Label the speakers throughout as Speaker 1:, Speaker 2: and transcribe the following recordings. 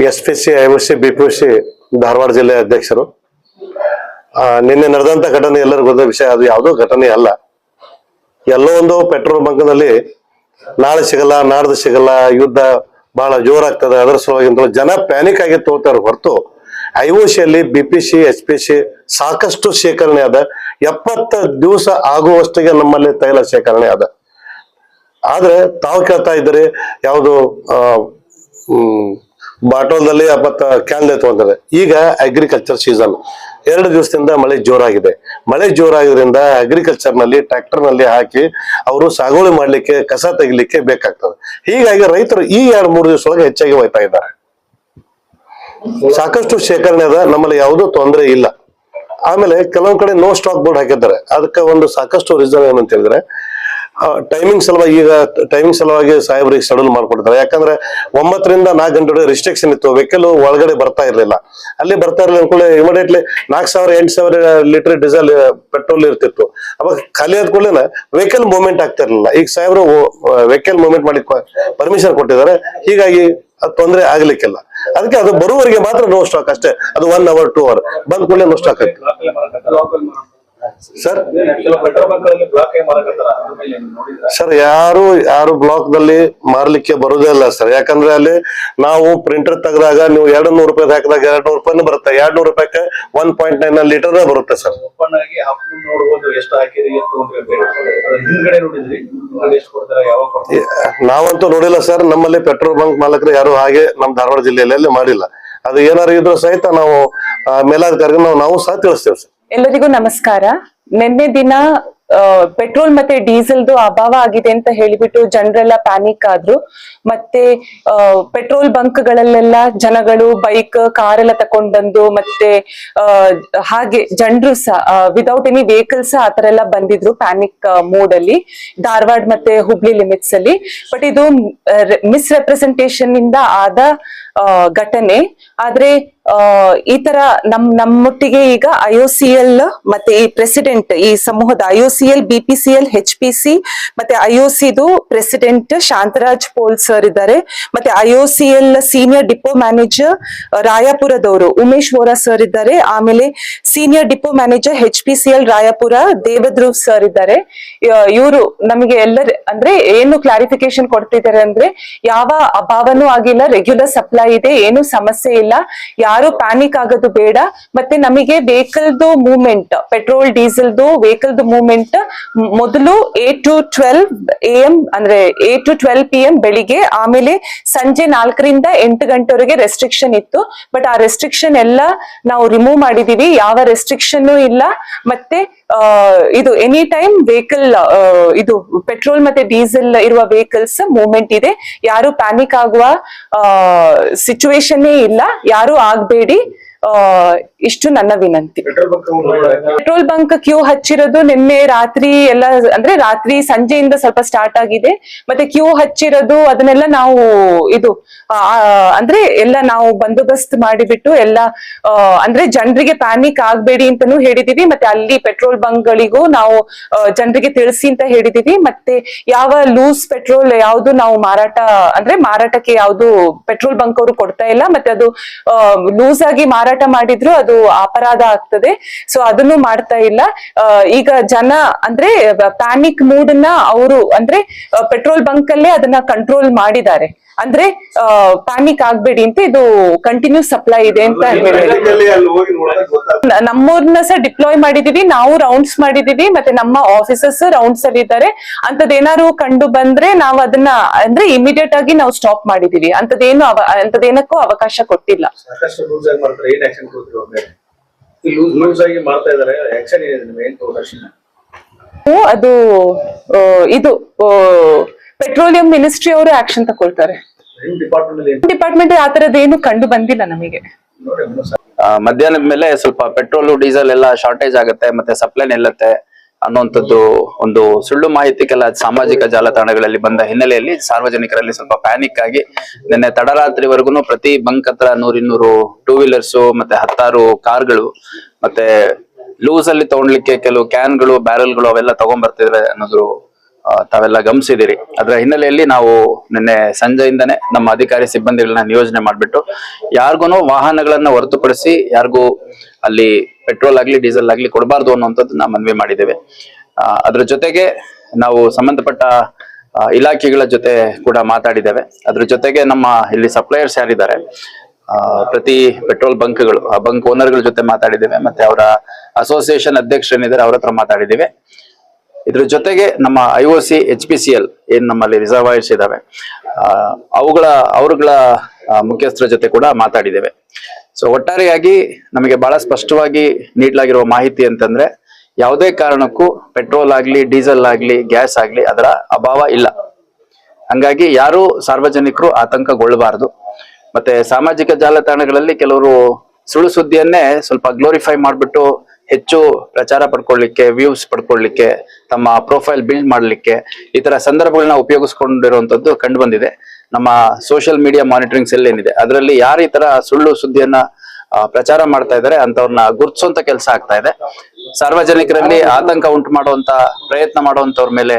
Speaker 1: ಎಸ್ಪಿಸಿ IOC ಬಿಪಿಸಿ Dharwad ಜಿಲ್ಲೆ ಅಧ್ಯಕ್ಷರು. ನಿನ್ನೆ ನಡೆದಂತ ಘಟನೆ ಎಲ್ಲರಿಗೂ ಗೊತ್ತ ವಿಷಯ. ಅದು ಯಾವುದೋ ಘಟನೆ ಅಲ್ಲ. ಎಲ್ಲೋ ಒಂದು ಪೆಟ್ರೋಲ್ ಬಂಕ್ನಲ್ಲಿ ನಾಳೆ ಸಿಗಲ್ಲ ನಾಡ್ದು ಸಿಗಲ್ಲ, ಯುದ್ಧ ಬಹಳ ಜೋರಾಗ್ತದೆ, ಅದರ ಸಲುವಾಗಿ ಜನ ಪ್ಯಾನಿಕ್ ಆಗಿ ತೋಳ್ತಾರೆ ಹೊರತು ಐಒಸಿಯಲ್ಲಿ ಬಿಪಿಸಿ ಎಸ್ಪಿಸಿ ಸಾಕಷ್ಟು ಶೇಖರಣೆ ಅದ. 70 ದಿವಸ ಆಗುವಷ್ಟಿಗೆ ನಮ್ಮಲ್ಲಿ ತೈಲ ಶೇಖರಣೆ ಅದ. ಆದ್ರೆ ತಾವು ಕೇಳ್ತಾ ಇದ್ದೀರಿ ಯಾವುದು ಬಾಟೋಲ್ದಲ್ಲಿ 70 ಕ್ಯಾನ್ ತಗೊಂತಾರೆ. ಈಗ ಅಗ್ರಿಕಲ್ಚರ್ ಸೀಸನ್, 2 ದಿವಸದಿಂದ ಮಳೆ ಜೋರಾಗಿದೆ. ಮಳೆ ಜೋರಾಗಿದ್ರಿಂದ ಅಗ್ರಿಕಲ್ಚರ್ ನಲ್ಲಿ ಟ್ರ್ಯಾಕ್ಟರ್ ನಲ್ಲಿ ಹಾಕಿ ಅವರು ಸಾಗುವಳಿ ಮಾಡ್ಲಿಕ್ಕೆ, ಕಸ ತೆಗಿಲಿಕ್ಕೆ ಬೇಕಾಗ್ತದೆ. ಹೀಗಾಗಿ ರೈತರು ಈ 2-3 ದಿವಸ ಒಳಗೆ ಹೆಚ್ಚಾಗಿ ಹೋಯ್ತಾ ಇದ್ದಾರೆ. ಸಾಕಷ್ಟು ಶೇಖರಣೆ ಅದ, ನಮ್ಮಲ್ಲಿ ಯಾವುದೂ ತೊಂದರೆ ಇಲ್ಲ. ಆಮೇಲೆ ಕೆಲವೊಂದ್ ಕಡೆ ನೋ ಸ್ಟಾಕ್ ಬೋರ್ಡ್ ಹಾಕಿದ್ದಾರೆ. ಅದಕ್ಕೆ ಒಂದು ಸಾಕಷ್ಟು ರೀಸನ್ ಏನಂತ ಹೇಳಿದ್ರೆ, ಟೈಮಿಂಗ್ ಸಲುವಾಗಿ, ಈಗ ಟೈಮಿಂಗ್ ಸಲುವಾಗಿ ಸಾಹೇಬ್ರಿಗೆ ಶೆಡ್ಯೂಲ್ ಮಾಡ್ಕೊಡ್ತಾರೆ. ಯಾಕಂದ್ರೆ 9 ರಿಂದ 4 ಗಂಟೆ ರಿಸ್ಟ್ರಿಕ್ಷನ್ ಇತ್ತು. ವೆಹಿಕಲ್ ಒಳಗಡೆ ಬರ್ತಾ ಇರ್ಲಿಲ್ಲ. ಅಲ್ಲಿ ಬರ್ತಾ ಇರಲಿಲ್ಲ ಅನ್ಕೊಳ್ಳಿ ಇಮಿಡಿಯೇಟ್ಲಿ 4,000-8,000 ಲೀಟರ್ ಡೀಸೆಲ್ ಪೆಟ್ರೋಲ್ ಇರ್ತಿತ್ತು. ಅವಾಗ ಖಾಲಿ ಆದ ಕೂಡಲೇ ವೆಹಿಕಲ್ ಮೂವ್ಮೆಂಟ್ ಆಗ್ತಾ ಇರ್ಲಿಲ್ಲ. ಈಗ ಸಾಹೇಬ್ರು ವೆಹಿಕಲ್ ಮೂವ್ಮೆಂಟ್ ಮಾಡಿ ಪರ್ಮಿಷನ್ ಕೊಟ್ಟಿದ್ದಾರೆ. ಹೀಗಾಗಿ ತೊಂದರೆ ಆಗ್ಲಿಕ್ಕಿಲ್ಲ. ಅದಕ್ಕೆ ಅದು ಬರುವವರೆಗೆ ಮಾತ್ರ ನೋ ಸ್ಟಾಕ್ ಅಷ್ಟೇ. ಅದು 1 hour 2 hour ಬಂದ ಕೂಡಲೇ ನೋ ಸ್ಟಾಕ್ ಆಗ್ತದೆ ಸರ್. ಸರ್ ಯಾರು ಬ್ಲಾಕ್ ದಲ್ಲಿ ಮಾರ್ಲಿಕ್ಕೆ ಬರುದೇ ಇಲ್ಲ ಸರ್. ಯಾಕಂದ್ರೆ ಅಲ್ಲಿ ನಾವು ಪ್ರಿಂಟರ್ ತೆಗೆದಾಗ ನೀವು 200 ರೂಪಾಯಿ ಹಾಕಿದಾಗ 200 ರೂಪಾಯಿ ಬರುತ್ತೆ. 200 ರೂಪಾಯಿಗೆ 1.9 ಲೀಟರ್ ಬರುತ್ತೆ ಸರ್. ನಾವಂತೂ ನೋಡಿಲ್ಲ ಸರ್. ನಮ್ಮಲ್ಲಿ ಪೆಟ್ರೋಲ್ ಬಂಕ್ ಮಾಲಕರು ಯಾರು ಹಾಗೆ ನಮ್ಮ ಧಾರವಾಡ ಜಿಲ್ಲೆಯಲ್ಲಿ ಮಾಡಿಲ್ಲ. ಅದು ಏನಾರು ಇದ್ರೂ ಸಹಿತ ನಾವು ಮೇಲಾಧಿಕಾರಿಗೆ ನಾವು ಸಹ ತಿಳಿಸ್ತೇವೆ ಸರ್.
Speaker 2: ಎಲ್ಲರಿಗೂ ನಮಸ್ಕಾರ. ನಿನ್ನೆ ದಿನ ಪೆಟ್ರೋಲ್ ಮತ್ತೆ ಡೀಸೆಲ್ದು ಅಭಾವ ಆಗಿದೆ ಅಂತ ಹೇಳಿಬಿಟ್ಟು ಜನರೆಲ್ಲ ಪ್ಯಾನಿಕ್ ಆದ್ರು. ಮತ್ತೆ ಪೆಟ್ರೋಲ್ ಬಂಕ್ ಗಳಲ್ಲೆಲ್ಲ ಜನಗಳು ಬೈಕ್ ಕಾರ್ ಎಲ್ಲ ತಕೊಂಡ್ ಬಂದು, ಮತ್ತೆ ಹಾಗೆ ಜನರು ಸಹ ವಿದೌಟ್ ಎನಿ ವೆಹಿಕಲ್ಸ್ ಆತರ ಎಲ್ಲ ಬಂದಿದ್ರು ಪ್ಯಾನಿಕ್ ಮೂಡ್ ಅಲ್ಲಿ ಧಾರವಾಡ ಮತ್ತೆ ಹುಬ್ಳಿ ಲಿಮಿಟ್ಸ್ ಅಲ್ಲಿ. ಬಟ್ ಇದು ಮಿಸ್ರೆಪ್ರೆಸೆಂಟೇಷನ್ ಇಂದ ಆದ ಘಟನೆ. ಆದ್ರೆ ಈ ತರ ನಮ್ಮೊಟ್ಟಿಗೆ ಈಗ IOCL ಮತ್ತೆ ಈ ಪ್ರೆಸಿಡೆಂಟ್, ಈ ಸಮೂಹದ IOCL, BPCL, HPC ಮತ್ತೆ IOCದು ಪ್ರೆಸಿಡೆಂಟ್ ಶಾಂತರಾಜ್ ಪೋಲ್ ಸರ್ ಇದ್ದಾರೆ. ಮತ್ತೆ IOCL ಸೀನಿಯರ್ ಡಿಪೋ ಮ್ಯಾನೇಜರ್ ರಾಯಪುರದವರು ಉಮೇಶ್ ವೋರಾ ಸರ್ ಇದ್ದಾರೆ. ಆಮೇಲೆ senior depot manager HPCL Raipur Devdhruv sir ಇದ್ದಾರೆ. ಇವರು ನಮಗೆ ಅಂದ್ರೆ ಏನು ಕ್ಲಾರಿಫಿಕೇಶನ್ ಕೊಡ್ತಿದ್ದಾರೆ ಅಂದ್ರೆ, ಯಾವ ಅಭಾವನೂ ಆಗಿಲ್ಲ, ರೆಗ್ಯುಲರ್ ಸಪ್ಲೈ ಇದೆ, ಏನು ಸಮಸ್ಯೆ ಇಲ್ಲ, ಯಾರು ಪ್ಯಾನಿಕ್ ಆಗೋದು ಬೇಡ. ಮತ್ತೆ ನಮಗೆ ವೆಹಿಕಲ್ದು ಮೂವ್ಮೆಂಟ್, ಪೆಟ್ರೋಲ್ ಡೀಸೆಲ್ದು ವೆಹಿಕಲ್ದು ಮೂವ್ಮೆಂಟ್ ಮೊದಲು 8 to 12 AM ಅಂದ್ರೆ 8 to 12 PM ಬೆಳಿಗ್ಗೆ, ಆಮೇಲೆ ಸಂಜೆ 4 ರಿಂದ 8 ಗಂಟೆವರೆಗೆ ರೆಸ್ಟ್ರಿಕ್ಷನ್ ಇತ್ತು. ಬಟ್ ಆ ರೆಸ್ಟ್ರಿಕ್ಷನ್ ಎಲ್ಲ ನಾವು ರಿಮೂವ್ ಮಾಡಿದೀವಿ. ಯಾವ ರೆಸ್ಟ್ರಿಕ್ಷನ್ ಇಲ್ಲ. ಮತ್ತೆ ಇದು ಎನಿ ಟೈಮ್ ವೆಹಿಕಲ್, ಇದು ಪೆಟ್ರೋಲ್ ಮತ್ತೆ ಡೀಸೆಲ್ ಇರುವ ವೆಹಿಕಲ್ಸ್ ಮೂವ್ಮೆಂಟ್ ಇದೆ. ಯಾರು ಪ್ಯಾನಿಕ್ ಆಗುವ ಸಿಚುವೇಶನ್ ಇಲ್ಲ, ಯಾರು ಆಗ್ಬೇಡಿ. ಇಷ್ಟು ನನ್ನ ವಿನಂತಿ. ಪೆಟ್ರೋಲ್ ಬಂಕ್ ಕ್ಯೂ ಹಚ್ಚಿರೋದು ನಿನ್ನೆ ರಾತ್ರಿ ಎಲ್ಲ, ಅಂದ್ರೆ ರಾತ್ರಿ ಸಂಜೆಯಿಂದ ಸ್ವಲ್ಪ ಸ್ಟಾರ್ಟ್ ಆಗಿದೆ. ಮತ್ತೆ ಕ್ಯೂ ಹಚ್ಚಿರೋದು ಅದನ್ನೆಲ್ಲ ನಾವು ಇದು ಅಂದ್ರೆ ಎಲ್ಲ ನಾವು ಬಂದೋಬಸ್ತ್ ಮಾಡಿಬಿಟ್ಟು ಎಲ್ಲ ಅಂದ್ರೆ ಜನರಿಗೆ ಪ್ಯಾನಿಕ್ ಆಗ್ಬೇಡಿ ಅಂತಾನೂ ಹೇಳಿದೀವಿ. ಮತ್ತೆ ಅಲ್ಲಿ ಪೆಟ್ರೋಲ್ ಬಂಕ್ ಗಳಿಗೂ ನಾವು ಜನರಿಗೆ ತಿಳಿಸಿ ಅಂತ ಹೇಳಿದೀವಿ. ಮತ್ತೆ ಯಾವ ಲೂಸ್ ಪೆಟ್ರೋಲ್ ಯಾವ್ದು ನಾವು ಮಾರಾಟಕ್ಕೆ ಯಾವ್ದು ಪೆಟ್ರೋಲ್ ಬಂಕ್ ಅವರು ಕೊಡ್ತಾ ಇಲ್ಲ. ಮತ್ತೆ ಅದು ಲೂಸ್ ಆಗಿ ಮಾರಾಟ ಮಾಡಿದ್ರು ಅದು ಅಪರಾಧ ಆಗ್ತದೆ. ಸೊ ಅದನ್ನು ಮಾಡ್ತಾ ಇಲ್ಲ. ಈಗ ಜನ ಅಂದ್ರೆ ಪ್ಯಾನಿಕ್ ಮೂಡ್ ನ ಅವರು ಅಂದ್ರೆ ಪೆಟ್ರೋಲ್ ಬಂಕ್ ಅಲ್ಲೇ ಅದನ್ನ ಕಂಟ್ರೋಲ್ ಮಾಡಿದ್ದಾರೆ. ಅಂದ್ರೆ ಪ್ಯಾನಿಕ್ ಆಗ್ಬೇಡಿ ಅಂತ, ಇದು ಕಂಟಿನ್ಯೂ ಸಪ್ಲೈ ಇದೆ ಅಂತ ನಮ್ಮೂರ್ನ ಸಹ ಡಿಪ್ಲಾಯ್ ಮಾಡಿದೀವಿ, ನಾವು ರೌಂಡ್ಸ್ ಮಾಡಿದೀವಿ. ಮತ್ತೆ ನಮ್ಮ ಆಫೀಸರ್ಸ್ ರೌಂಡ್ಸ್ ಅಲ್ಲಿ ಇದ್ದಾರೆ. ಅಂತದೇನಾದ್ರು ಕಂಡು ಬಂದ್ರೆ ನಾವು ಅದನ್ನ ಅಂದ್ರೆ ಇಮಿಡಿಯೇಟ್ ಆಗಿ ನಾವು ಸ್ಟಾಪ್ ಮಾಡಿದೀವಿ. ಅಂತದೇನಕ್ಕೂ ಅವಕಾಶ ಕೊಟ್ಟಿಲ್ಲ. ಅದು ಇದು ಪೆಟ್ರೋಲಿಯಂ ಮಿನಿಸ್ಟ್ರಿ ಅವರು ಆಕ್ಷನ್ ತಗೊಳ್ತಾರೆ. ಡಿಪಾರ್ಟ್ಮೆಂಟ್ ಆ ತರದ್ದೇನು ಕಂಡು ಬಂದಿಲ್ಲ ನಮಗೆ.
Speaker 3: ಮಧ್ಯಾಹ್ನದ ಮೇಲೆ ಸ್ವಲ್ಪ ಪೆಟ್ರೋಲ್ ಡೀಸೆಲ್ ಎಲ್ಲ ಶಾರ್ಟೇಜ್ ಆಗುತ್ತೆ, ಮತ್ತೆ ಸಪ್ಲೈ ನಿಲ್ಲುತ್ತೆ ಅನ್ನುವಂಥದ್ದು ಒಂದು ಸುಳ್ಳು ಮಾಹಿತಿ ಕೆಲ ಸಾಮಾಜಿಕ ಜಾಲತಾಣಗಳಲ್ಲಿ ಬಂದ ಹಿನ್ನೆಲೆಯಲ್ಲಿ ಸಾರ್ವಜನಿಕರಲ್ಲಿ ಸ್ವಲ್ಪ ಪ್ಯಾನಿಕ್ ಆಗಿ ನಿನ್ನೆ ತಡರಾತ್ರಿವರೆಗೂ ಪ್ರತಿ ಬಂಕ್ ಹತ್ರ 100-200 ಟೂ ವೀಲರ್ಸ್ ಮತ್ತೆ 10 ಕಾರ್ಗಳು ಮತ್ತೆ ಲೂಸ್ ಅಲ್ಲಿ ತಗೊಳ್ಲಿಕ್ಕೆ ಕೆಲವು ಕ್ಯಾನ್ಗಳು, ಬ್ಯಾರಲ್ಗಳು ಅವೆಲ್ಲ ತಗೊಂಡ್ ಬರ್ತಿದ್ರೆ ಅನ್ನೋದು ತಾವೆಲ್ಲ ಗಮನಿಸಿದಿರಿ. ಅದರ ಹಿನ್ನೆಲೆಯಲ್ಲಿ ನಾವು ನಿನ್ನೆ ಸಂಜೆಯಿಂದನೇ ನಮ್ಮ ಅಧಿಕಾರಿ ಸಿಬ್ಬಂದಿಗಳನ್ನ ನಿಯೋಜನೆ ಮಾಡ್ಬಿಟ್ಟು ಯಾರಿಗೂ ವಾಹನಗಳನ್ನ ಹೊರತುಪಡಿಸಿ ಯಾರಿಗೂ ಅಲ್ಲಿ ಪೆಟ್ರೋಲ್ ಆಗ್ಲಿ ಡೀಸೆಲ್ ಆಗ್ಲಿ ಕೊಡಬಾರ್ದು ಅನ್ನುವಂಥದ್ದನ್ನ ಮನವಿ ಮಾಡಿದ್ದೇವೆ. ಅದ್ರ ಜೊತೆಗೆ ನಾವು ಸಂಬಂಧಪಟ್ಟ ಇಲಾಖೆಗಳ ಜೊತೆ ಕೂಡ ಮಾತಾಡಿದ್ದೇವೆ. ಅದ್ರ ಜೊತೆಗೆ ನಮ್ಮ ಇಲ್ಲಿ ಸಪ್ಲೈಯರ್ಸ್ ಯಾರಿದ್ದಾರೆ ಪ್ರತಿ ಪೆಟ್ರೋಲ್ ಬಂಕ್ಗಳು ಆ ಬಂಕ್ ಓನರ್ಗಳ ಜೊತೆ ಮಾತಾಡಿದ್ದೇವೆ. ಮತ್ತೆ ಅವರ ಅಸೋಸಿಯೇಷನ್ ಅಧ್ಯಕ್ಷರೇನಿದ್ದಾರೆ ಅವ್ರ ಹತ್ರ ಮಾತಾಡಿದ್ದೇವೆ. ಇದ್ರ ಜೊತೆಗೆ ನಮ್ಮ IOC HPCL ಏನ್ ನಮ್ಮಲ್ಲಿ ರಿಸರ್ವಾಯರ್ಸ್ ಇದಾವೆ ಅವ್ರಗಳ ಮುಖ್ಯಸ್ಥರ ಜೊತೆ ಕೂಡ ಮಾತಾಡಿದ್ದೇವೆ. ಸೊ ಒಟ್ಟಾರೆಯಾಗಿ ನಮಗೆ ಬಹಳ ಸ್ಪಷ್ಟವಾಗಿ ನೀಡಲಾಗಿರುವ ಮಾಹಿತಿ ಅಂತಂದ್ರೆ ಯಾವುದೇ ಕಾರಣಕ್ಕೂ ಪೆಟ್ರೋಲ್ ಆಗ್ಲಿ ಡೀಸೆಲ್ ಆಗ್ಲಿ ಗ್ಯಾಸ್ ಆಗ್ಲಿ ಅದರ ಅಭಾವ ಇಲ್ಲ. ಹಂಗಾಗಿ ಯಾರು ಸಾರ್ವಜನಿಕರು ಆತಂಕಗೊಳ್ಳಬಾರದು. ಮತ್ತೆ ಸಾಮಾಜಿಕ ಜಾಲತಾಣಗಳಲ್ಲಿ ಕೆಲವರು ಸುಳ್ಳು ಸುದ್ದಿಯನ್ನೇ ಸ್ವಲ್ಪ ಗ್ಲೋರಿಫೈ ಮಾಡ್ಬಿಟ್ಟು ಹೆಚ್ಚು ಪ್ರಚಾರ ಪಡ್ಕೊಳ್ಳಿಕ್ಕೆ, ವ್ಯೂಸ್ ಪಡ್ಕೊಳ್ಳಿಕ್ಕೆ, ತಮ್ಮ ಪ್ರೊಫೈಲ್ ಬಿಲ್ಡ್ ಮಾಡ್ಲಿಕ್ಕೆ ಈ ತರ ಸಂದರ್ಭಗಳನ್ನ ಉಪಯೋಗಿಸ್ಕೊಂಡಿರುವಂತದ್ದು ಕಂಡು ಬಂದಿದೆ. ನಮ್ಮ ಸೋಷಿಯಲ್ ಮೀಡಿಯಾ ಮಾನಿಟರಿಂಗ್ ಸೆಲ್ ಏನಿದೆ ಅದರಲ್ಲಿ ಯಾರು ಈ ತರ ಸುಳ್ಳು ಸುದ್ದಿಯನ್ನ ಪ್ರಚಾರ ಮಾಡ್ತಾ ಇದ್ದಾರೆ ಅಂತವ್ರನ್ನ ಗುರ್ತಿಸುವಂತ ಕೆಲಸ ಆಗ್ತಾ ಇದೆ. ಸಾರ್ವಜನಿಕರಲ್ಲಿ ಆತಂಕ ಉಂಟು ಮಾಡುವಂತ ಪ್ರಯತ್ನ ಮಾಡುವಂತವ್ರ ಮೇಲೆ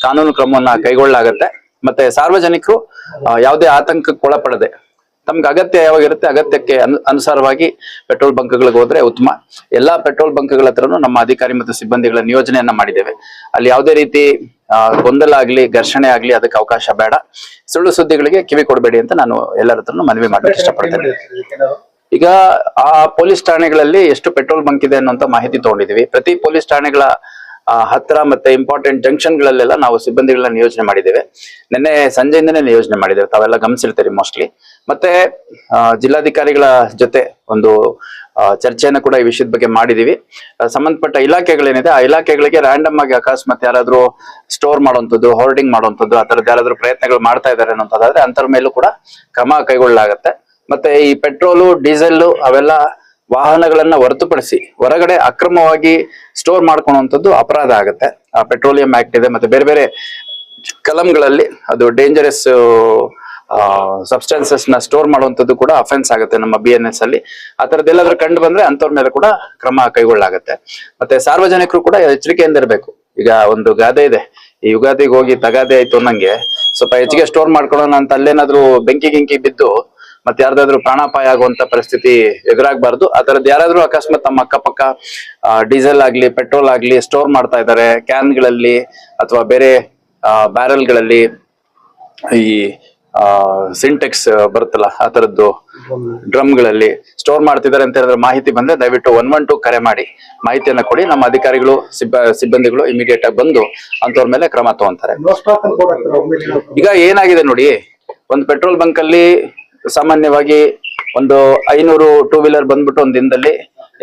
Speaker 3: ಕಾನೂನು ಕ್ರಮವನ್ನ ಕೈಗೊಳ್ಳಲಾಗತ್ತೆ. ಮತ್ತೆ ಸಾರ್ವಜನಿಕರು ಯಾವುದೇ ಆತಂಕಕ್ಕೆ ಒಳಪಡದೆ ತಮ್ಗೆ ಅಗತ್ಯ ಯಾವಾಗಿರುತ್ತೆ ಅಗತ್ಯಕ್ಕೆ ಅನುಸಾರವಾಗಿ ಪೆಟ್ರೋಲ್ ಬಂಕ್ಗಳಿಗೆ ಹೋದ್ರೆ ಉತ್ತಮ. ಎಲ್ಲಾ ಪೆಟ್ರೋಲ್ ಬಂಕ್ಗಳ ಹತ್ರನು ನಮ್ಮ ಅಧಿಕಾರಿ ಮತ್ತು ಸಿಬ್ಬಂದಿಗಳ ನಿಯೋಜನೆಯನ್ನ ಮಾಡಿದ್ದೇವೆ. ಅಲ್ಲಿ ಯಾವುದೇ ರೀತಿ ಗೊಂದಲ ಆಗ್ಲಿ ಘರ್ಷಣೆ ಆಗ್ಲಿ ಅದಕ್ಕೆ ಅವಕಾಶ ಬೇಡ. ಸುಳ್ಳು ಸುದ್ದಿಗಳಿಗೆ ಕಿವಿ ಕೊಡಬೇಡಿ ಅಂತ ನಾನು ಎಲ್ಲರ ಹತ್ರನು ಮನವಿ ಮಾಡಕ್ಕೆ ಇಷ್ಟಪಡ್ತೇನೆ. ಈಗ ಆ ಪೊಲೀಸ್ ಠಾಣೆಗಳಲ್ಲಿ ಎಷ್ಟು ಪೆಟ್ರೋಲ್ ಬಂಕ್ ಇದೆ ಅನ್ನುವಂತ ಮಾಹಿತಿ ತಗೊಂಡಿದೀವಿ. ಪ್ರತಿ ಪೊಲೀಸ್ ಠಾಣೆಗಳ ಹತ್ರ ಮತ್ತೆ ಇಂಪಾರ್ಟೆಂಟ್ ಜಂಕ್ಷನ್ ಗಳಲ್ಲೆಲ್ಲ ನಾವು ಸಿಬ್ಬಂದಿಗಳನ್ನ ನಿಯೋಜನೆ ಮಾಡಿದ್ದೇವೆ. ನಿನ್ನೆ ಸಂಜೆಯಿಂದನೇ ನಿಯೋಜನೆ ಮಾಡಿದ್ದೇವೆ, ತಾವೆಲ್ಲ ಗಮನಿಸಿರ್ತೀರಿ ಮೋಸ್ಟ್ಲಿ. ಮತ್ತೆ ಜಿಲ್ಲಾಧಿಕಾರಿಗಳ ಜೊತೆ ಒಂದು ಚರ್ಚೆಯನ್ನ ಕೂಡ ಈ ವಿಷಯದ ಬಗ್ಗೆ ಮಾಡಿದೀವಿ. ಸಂಬಂಧಪಟ್ಟ ಇಲಾಖೆಗಳೇನಿದೆ ಆ ಇಲಾಖೆಗಳಿಗೆ ರ್ಯಾಂಡಮ್ ಆಗಿ ಅಕಸ್ಮಾತ್ ಯಾರಾದ್ರೂ ಸ್ಟೋರ್ ಮಾಡುವಂಥದ್ದು, ಹೋರ್ಡಿಂಗ್ ಮಾಡುವಂಥದ್ದು ಆ ತರದ್ ಯಾರಾದ್ರೂ ಪ್ರಯತ್ನಗಳು ಮಾಡ್ತಾ ಇದ್ದಾರೆ ಅನ್ನೋದಾದ್ರೆ ಅಂತರ ಮೇಲೂ ಕೂಡ ಕ್ರಮ ಕೈಗೊಳ್ಳಲಾಗತ್ತೆ. ಮತ್ತೆ ಈ ಪೆಟ್ರೋಲು ಡೀಸೆಲ್ ಅವೆಲ್ಲ ವಾಹನಗಳನ್ನ ಹೊರತುಪಡಿಸಿ ಹೊರಗಡೆ ಅಕ್ರಮವಾಗಿ ಸ್ಟೋರ್ ಮಾಡ್ಕೊಳ್ಳುವಂಥದ್ದು ಅಪರಾಧ ಆಗುತ್ತೆ. ಆ ಪೆಟ್ರೋಲಿಯಂ ಆಕ್ಟ್ ಇದೆ, ಮತ್ತೆ ಬೇರೆ ಬೇರೆ ಕಲಂಗಳಲ್ಲಿ ಅದು ಡೇಂಜರಸ್ ಸಬ್ಸ್ಟೆನ್ಸಸ್ ನ ಸ್ಟೋರ್ ಮಾಡುವಂಥದ್ದು ಕೂಡ ಅಫೆನ್ಸ್ ಆಗುತ್ತೆ ನಮ್ಮ BNS ಅಲ್ಲಿ. ಆ ತರದ್ದೆಲ್ಲಾದ್ರೂ ಕಂಡು ಬಂದ್ರೆ ಅಂತವ್ರ ಮೇಲೆ ಕೂಡ ಕ್ರಮ ಕೈಗೊಳ್ಳಲಾಗತ್ತೆ. ಮತ್ತೆ ಸಾರ್ವಜನಿಕರು ಕೂಡ ಎಚ್ಚರಿಕೆಯಿಂದ ಇರಬೇಕು. ಈಗ ಒಂದು ಗಾದೆ ಇದೆ, ಈ ಯುಗಾದಿಗೆ ಹೋಗಿ ತಗಾದೆ ಆಯ್ತು ಅನ್ನಂಗೆ ಸ್ವಲ್ಪ ಹೆಚ್ಚಿಗೆ ಸ್ಟೋರ್ ಮಾಡ್ಕೊಳ್ಳೋಣ ಅಂತ ಅಲ್ಲೇನಾದ್ರೂ ಬೆಂಕಿ ಗಿಂಕಿ ಬಿದ್ದು ಮತ್ತೆ ಯಾರ್ದಾದ್ರೂ ಪ್ರಾಣಾಪಾಯ ಆಗುವಂತ ಪರಿಸ್ಥಿತಿ ಎದುರಾಗಬಾರ್ದು. ಆ ತರದ್ ಯಾರಾದ್ರೂ ಅಕಸ್ಮಾತ್ ತಮ್ಮ ಅಕ್ಕಪಕ್ಕ ಡೀಸೆಲ್ ಆಗ್ಲಿ ಪೆಟ್ರೋಲ್ ಆಗ್ಲಿ ಸ್ಟೋರ್ ಮಾಡ್ತಾ ಇದ್ದಾರೆ ಕ್ಯಾನ್ಗಳಲ್ಲಿ ಅಥವಾ ಬೇರೆ ಬ್ಯಾರಲ್ಗಳಲ್ಲಿ, ಈ ಸಿಂಟೆಕ್ಸ್ ಬರುತ್ತಲ್ಲ ಆ ತರದ್ದು ಡ್ರಮ್ಗಳಲ್ಲಿ ಸ್ಟೋರ್ ಮಾಡ್ತಿದ್ದಾರೆ ಅಂತ ಹೇಳಿದ್ರೆ ಮಾಹಿತಿ ಬಂದ್ರೆ ದಯವಿಟ್ಟು 112 ಕರೆ ಮಾಡಿ ಮಾಹಿತಿಯನ್ನ ಕೊಡಿ. ನಮ್ಮ ಅಧಿಕಾರಿಗಳು ಸಿಬ್ಬಂದಿಗಳು ಇಮಿಡಿಯೇಟ್ ಆಗಿ ಬಂದು ಅಂತವ್ರ ಮೇಲೆ ಕ್ರಮ ತಗೊಂತಾರೆ. ಈಗ ಏನಾಗಿದೆ ನೋಡಿ, ಒಂದು ಪೆಟ್ರೋಲ್ ಬಂಕ್ ಅಲ್ಲಿ ಸಾಮಾನ್ಯವಾಗಿ ಒಂದು 500 ಟೂ ವೀಲರ್ ಬಂದ್ಬಿಟ್ಟು ಒಂದ್ ದಿನದಲ್ಲಿ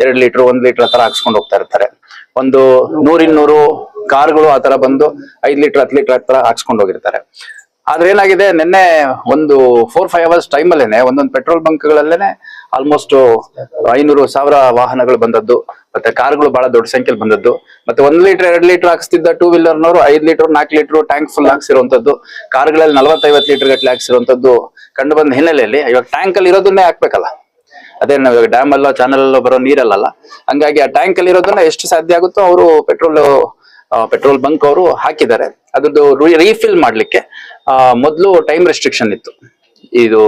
Speaker 3: 2 ಲೀಟರ್ 1 ಲೀಟರ್ ಆ ತರ ಹಾಕ್ಸ್ಕೊಂಡು ಹೋಗ್ತಾ ಇರ್ತಾರೆ. ಒಂದು 100-200 ಕಾರ್ಗಳು ಆತರ ಬಂದು 5 ಲೀಟರ್ 10 ಲೀಟರ್ ಆ ತರ ಹಾಕ್ಸ್ಕೊಂಡು ಹೋಗಿರ್ತಾರೆ. ಆದ್ರೆ ಏನಾಗಿದೆ, ನಿನ್ನೆ ಒಂದು 4-5 ಅವರ್ಸ್ ಟೈಮ್ ಅಲ್ಲೇನೆ ಒಂದೊಂದು ಪೆಟ್ರೋಲ್ ಬಂಕ್ಗಳಲ್ಲೇನೆ ಆಲ್ಮೋಸ್ಟ್ 500,000 ವಾಹನಗಳು ಬಂದದ್ದು, ಮತ್ತೆ ಕಾರ್ಗಳು ಬಹಳ ದೊಡ್ಡ ಸಂಖ್ಯೆಯಲ್ಲಿ ಬಂದದ್ದು. ಮತ್ತೆ 1 ಲೀಟರ್ 2 ಲೀಟರ್ ಹಾಕ್ಸ್ತಿದ್ದ ಟೂ ವೀಲರ್ನವರು 5 ಲೀಟರ್ 4 ಲೀಟರ್ ಟ್ಯಾಂಕ್ ಫುಲ್ ಹಾಕ್ಸಿರುವಂತದ್ದು, ಕಾರ್ಗಳಲ್ಲಿ 40-50 ಲೀಟರ್ ಗಟ್ಟಲೆ ಹಾಕ್ಸಿರುವಂತದ್ದು ಕಂಡು ಬಂದ ಹಿನ್ನೆಲೆಯಲ್ಲಿ ಇವಾಗ ಟ್ಯಾಂಕ್ ಅಲ್ಲಿ ಇರೋದನ್ನೇ ಹಾಕ್ಬೇಕಲ್ಲ. ಅದೇ ನಾವು ಇವಾಗ ಡ್ಯಾಮ್ ಅಲ್ಲೋ ಚಾನಲ್ ಅಲ್ಲೋ ಬರೋ ನೀರಲ್ಲ, ಹಂಗಾಗಿ ಆ ಟ್ಯಾಂಕ್ ಅಲ್ಲಿ ಇರೋದನ್ನ ಎಷ್ಟು ಸಾಧ್ಯ ಆಗುತ್ತೋ ಅವರು ಪೆಟ್ರೋಲ್ ಬಂಕ್ ಅವರು ಹಾಕಿದ್ದಾರೆ. ಅದ್ರದ್ದು ರೀಫಿಲ್ ಮಾಡ್ಲಿಕ್ಕೆ ಮೊದಲು ಟೈಮ್ ರೆಸ್ಟ್ರಿಕ್ಷನ್ ಇತ್ತು. ಇದು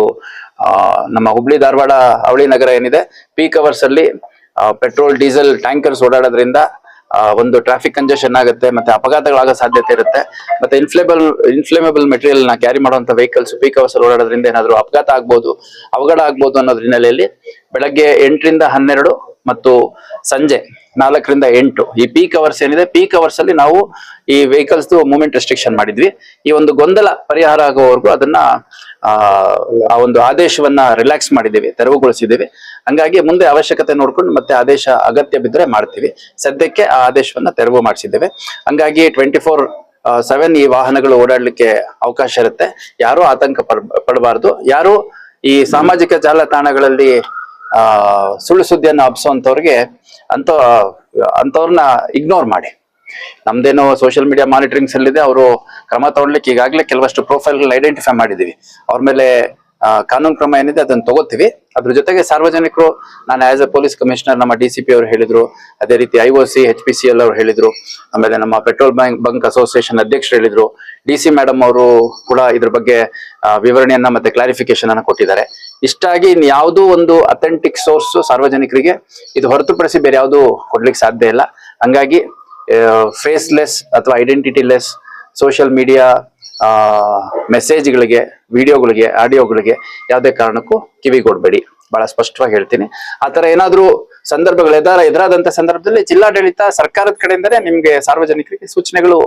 Speaker 3: ನಮ್ಮ ಹುಬ್ಳಿ ಧಾರವಾಡ ಅವಳಿ ನಗರ ಏನಿದೆ, ಪೀಕ್ ಅವರ್ಸ್ ಅಲ್ಲಿ ಪೆಟ್ರೋಲ್ ಡೀಸೆಲ್ ಟ್ಯಾಂಕರ್ಸ್ ಓಡಾಡೋದ್ರಿಂದ ಒಂದು ಟ್ರಾಫಿಕ್ ಕಂಜೆಷನ್ ಆಗುತ್ತೆ, ಮತ್ತೆ ಅಪಘಾತಗಳಾಗೋ ಸಾಧ್ಯತೆ ಇರುತ್ತೆ. ಮತ್ತೆ ಇನ್ಫ್ಲೇಮೇಬಲ್ ಮೆಟೀರಿಯಲ್ ನ ಕ್ಯಾರಿ ಮಾಡುವಂತ ವೆಹಿಕಲ್ಸ್ ಪೀಕ್ ಅವರ್ಸ್ ಓಡಾಡೋದ್ರಿಂದ ಏನಾದ್ರು ಅಪಘಾತ ಆಗ್ಬೋದು, ಅವಘಡ ಆಗ್ಬೋದು ಅನ್ನೋದ್ರ ಹಿನ್ನೆಲೆಯಲ್ಲಿ ಬೆಳಗ್ಗೆ 8ರಿಂದ 12 ಮತ್ತು ಸಂಜೆ 4ರಿಂದ 8 ಈ ಪೀಕ್ ಅವರ್ಸ್ ಏನಿದೆ, ಪೀಕ್ ಅವರ್ಸ್ ಅಲ್ಲಿ ನಾವು ಈ ವೆಹಿಕಲ್ಸ್ ಮೂವ್ಮೆಂಟ್ ರೆಸ್ಟ್ರಿಕ್ಷನ್ ಮಾಡಿದ್ವಿ. ಈ ಒಂದು ಗೊಂದಲ ಪರಿಹಾರ ಆಗುವವರೆಗೂ ಅದನ್ನ ಆ ಒಂದು ಆದೇಶವನ್ನ ರಿಲ್ಯಾಕ್ಸ್ ಮಾಡಿದ್ದೀವಿ, ತೆರವುಗೊಳಿಸಿದ್ದೀವಿ. ಹಂಗಾಗಿ ಮುಂದೆ ಅವಶ್ಯಕತೆ ನೋಡ್ಕೊಂಡು ಮತ್ತೆ ಆದೇಶ ಅಗತ್ಯ ಬಿದ್ದರೆ ಮಾಡ್ತೀವಿ. ಸದ್ಯಕ್ಕೆ ಆ ಆದೇಶವನ್ನ ತೆರವು ಮಾಡಿಸಿದ್ದೇವೆ. ಹಂಗಾಗಿ 24/7 ಈ ವಾಹನಗಳು ಓಡಾಡ್ಲಿಕ್ಕೆ ಅವಕಾಶ ಇರುತ್ತೆ. ಯಾರು ಆತಂಕ ಪಡಬಾರ್ದು. ಯಾರು ಈ ಸಾಮಾಜಿಕ ಜಾಲತಾಣಗಳಲ್ಲಿ ಸುಳ್ಳು ಸುದ್ದಿಯನ್ನು ಹಬ್ಸುವಂತವ್ರಿಗೆ ಅಂತವ್ರನ್ನ ಇಗ್ನೋರ್ ಮಾಡಿ. ನಮ್ದೇನೋ ಸೋಷಿಯಲ್ ಮೀಡಿಯಾ ಮಾನಿಟರಿಂಗ್ ಸೆಲ್ ಇದೆ, ಅವರು ಕ್ರಮ ತಗೊಳ್ಲಿಕ್ಕೆ ಈಗಾಗಲೇ ಕೆಲವಷ್ಟು ಪ್ರೊಫೈಲ್ಗಳನ್ನ ಐಡೆಂಟಿಫೈ ಮಾಡಿದೀವಿ. ಅವ್ರ ಮೇಲೆ ಕಾನೂನು ಕ್ರಮ ಏನಿದೆ ಅದನ್ನ ತಗೋತೀವಿ. ಅದ್ರ ಜೊತೆಗೆ ಸಾರ್ವಜನಿಕರು, ನಾನು ಆಸ್ ಎ ಪೊಲೀಸ್ ಕಮಿಷನರ್, ನಮ್ಮ DCP ಅವರು ಹೇಳಿದ್ರು, ಅದೇ ರೀತಿ IOC HPCL ಅವರು ಹೇಳಿದ್ರು, ಆಮೇಲೆ ನಮ್ಮ ಪೆಟ್ರೋಲ್ ಬಂಕ್ ಅಸೋಸಿಯೇಷನ್ ಅಧ್ಯಕ್ಷರು ಹೇಳಿದ್ರು, DC ಮೇಡಮ್ ಅವರು ಕೂಡ ಇದ್ರ ಬಗ್ಗೆ ವಿವರಣೆಯನ್ನ ಮತ್ತೆ ಕ್ಲಾರಿಫಿಕೇಶನ್ ಅನ್ನ ಕೊಟ್ಟಿದ್ದಾರೆ. ಇಷ್ಟಾಗಿ ಇನ್ಯಾವುದೂ ಒಂದು ಅಥೆಂಟಿಕ್ ಸೋರ್ಸ್ ಸಾರ್ವಜನಿಕರಿಗೆ ಇದು ಹೊರತುಪಡಿಸಿ ಬೇರೆ ಯಾವುದು ಕೊಡ್ಲಿಕ್ಕೆ ಸಾಧ್ಯ ಇಲ್ಲ. ಹಂಗಾಗಿ ಫೇಸ್ಲೆಸ್ ಅಥವಾ ಐಡೆಂಟಿಟಿ ಲೆಸ್ ಸೋಷಿಯಲ್ ಮೀಡಿಯಾ ಮೆಸೇಜ್ಗಳಿಗೆ, ವಿಡಿಯೋಗಳಿಗೆ, ಆಡಿಯೋಗಳಿಗೆ ಯಾವುದೇ ಕಾರಣಕ್ಕೂ ಕಿವಿಗೊಡ್ಬೇಡಿ. ಬಹಳ ಸ್ಪಷ್ಟವಾಗಿ ಹೇಳ್ತೀನಿ. ಆತರ ಏನಾದ್ರೂ ಸಂದರ್ಭಗಳು ಎದುರಾದಂತ ಸಂದರ್ಭದಲ್ಲಿ ಜಿಲ್ಲಾಡಳಿತ ಸರ್ಕಾರದ ಕಡೆಯಿಂದಲೇ ನಿಮ್ಗೆ ಸಾರ್ವಜನಿಕರಿಗೆ ಸೂಚನೆಗಳು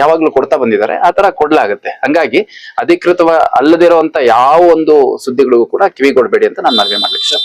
Speaker 3: ಯಾವಾಗ್ಲೂ ಕೊಡ್ತಾ ಬಂದಿದ್ದಾರೆ. ಆತರ ಕೊಡ್ಲಾಗುತ್ತೆ. ಹಂಗಾಗಿ ಅಧಿಕೃತ ಅಲ್ಲದಿರುವಂತ ಯಾವ ಒಂದು ಸುದ್ದಿಗಳಿಗೂ ಕೂಡ ಕಿವಿಗೊಡ್ಬೇಡಿ ಅಂತ ನಾನು ಮನವಿ ಮಾಡ್ಲಿಕ್ಕೆ ಇಷ್ಟ.